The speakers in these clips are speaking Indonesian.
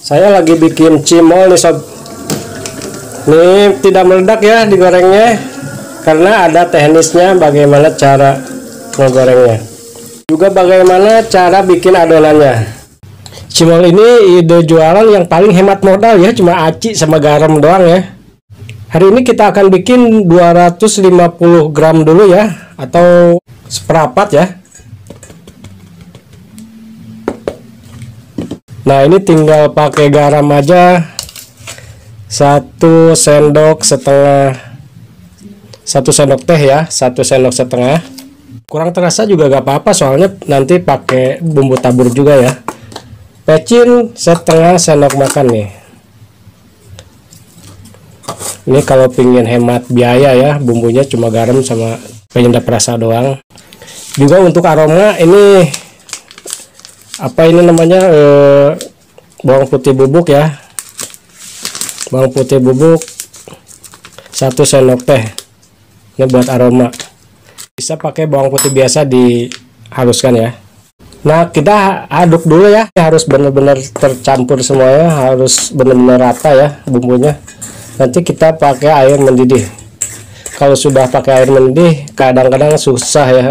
Saya lagi bikin cimol nih sob. Ini tidak meledak ya digorengnya, karena ada teknisnya bagaimana cara menggorengnya. Juga bagaimana cara bikin adonannya. Cimol ini ide jualan yang paling hemat modal ya, cuma aci sama garam doang ya. Hari ini kita akan bikin 250 gram dulu ya, atau seperempat ya. Nah, ini tinggal pakai garam aja 1 sendok setengah, 1 sendok teh ya, 1 sendok setengah. Kurang terasa juga gak apa-apa, soalnya nanti pakai bumbu tabur juga ya. Pecin setengah sendok makan nih. Ini kalau pingin hemat biaya ya, bumbunya cuma garam sama penyedap rasa doang. Juga untuk aroma ini apa ini namanya, bawang putih bubuk ya, bawang putih bubuk 1 sendok teh. Ini buat aroma. Bisa pakai bawang putih biasa dihaluskan ya. Nah, kita aduk dulu ya, harus benar-benar tercampur semuanya, harus benar-benar rata ya bumbunya. Nanti kita pakai air mendidih. Kalau sudah pakai air mendidih kadang-kadang susah ya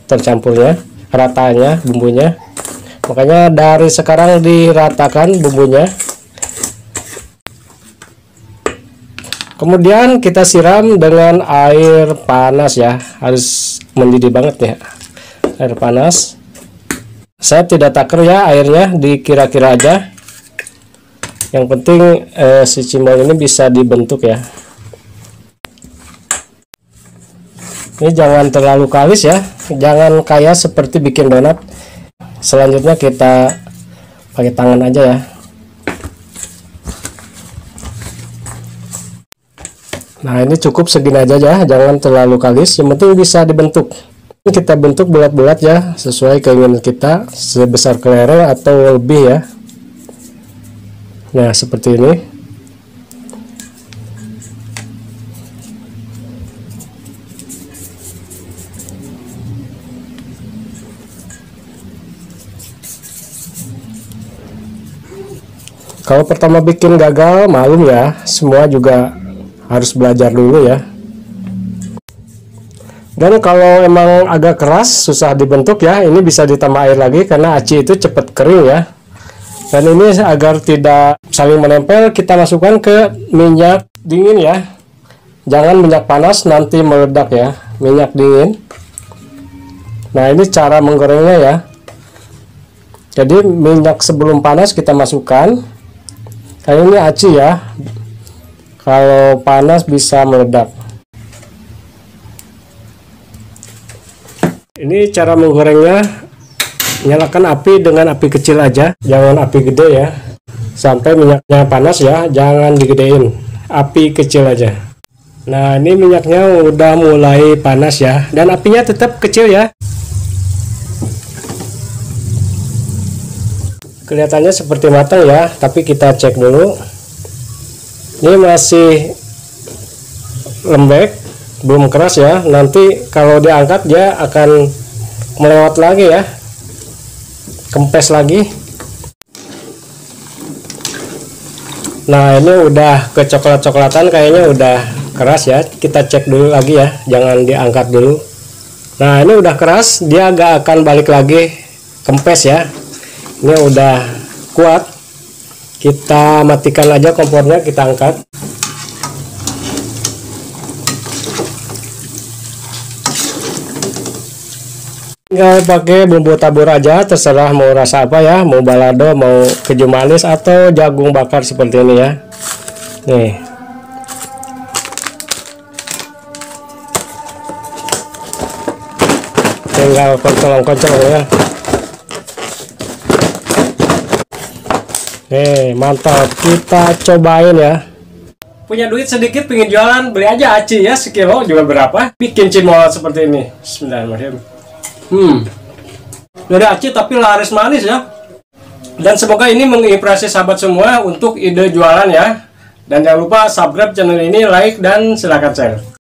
tercampurnya, ratanya bumbunya. Makanya dari sekarang diratakan bumbunya. Kemudian kita siram dengan air panas ya, harus mendidih banget ya, air panas. Saya tidak taker ya airnya, dikira-kira aja. Yang penting si cimol ini bisa dibentuk ya. Ini jangan terlalu kalis ya, jangan kayak seperti bikin donat. Selanjutnya kita pakai tangan aja ya. Nah, ini cukup segini aja ya, jangan terlalu kalis, yang penting bisa dibentuk. Ini kita bentuk bulat-bulat ya, sesuai keinginan kita, sebesar kelereng atau lebih ya. Nah, seperti ini. Kalau pertama bikin gagal, malum ya, semua juga harus belajar dulu ya. Dan kalau emang agak keras, susah dibentuk ya, ini bisa ditambah air lagi karena aci itu cepat kering ya. Dan ini agar tidak saling menempel, kita masukkan ke minyak dingin ya. Jangan minyak panas, nanti meledak ya, minyak dingin. Nah, ini cara menggorengnya ya. Jadi minyak sebelum panas kita masukkan. Kayak ini aci ya, kalau panas bisa meledak. Ini cara menggorengnya, nyalakan api dengan api kecil aja, jangan api gede ya, sampai minyaknya panas ya, jangan digedein, api kecil aja. Nah, ini minyaknya udah mulai panas ya, dan apinya tetap kecil ya. Kelihatannya seperti matang ya, tapi kita cek dulu. Ini masih lembek, belum keras ya. Nanti kalau diangkat dia akan melewat lagi ya, kempes lagi. Nah, ini udah kecoklat-coklatan, kayaknya udah keras ya. Kita cek dulu lagi ya, jangan diangkat dulu. Nah, ini udah keras, dia agak akan balik lagi, kempes ya. Ini udah kuat, kita matikan aja kompornya, kita angkat. Tinggal pakai bumbu tabur aja, terserah mau rasa apa ya, mau balado, mau keju manis atau jagung bakar seperti ini ya. Nih, tinggal koncol-koncol ya. Mantap, kita cobain ya. Punya duit sedikit pengen jualan, beli aja aci ya, sekilo juga berapa. Bikin cimol seperti ini. Bismillahirrahmanirrahim. Dari aci tapi laris manis ya. Dan semoga ini menginspirasi sahabat semua untuk ide jualan ya. Dan jangan lupa subscribe channel ini, like, dan silahkan share.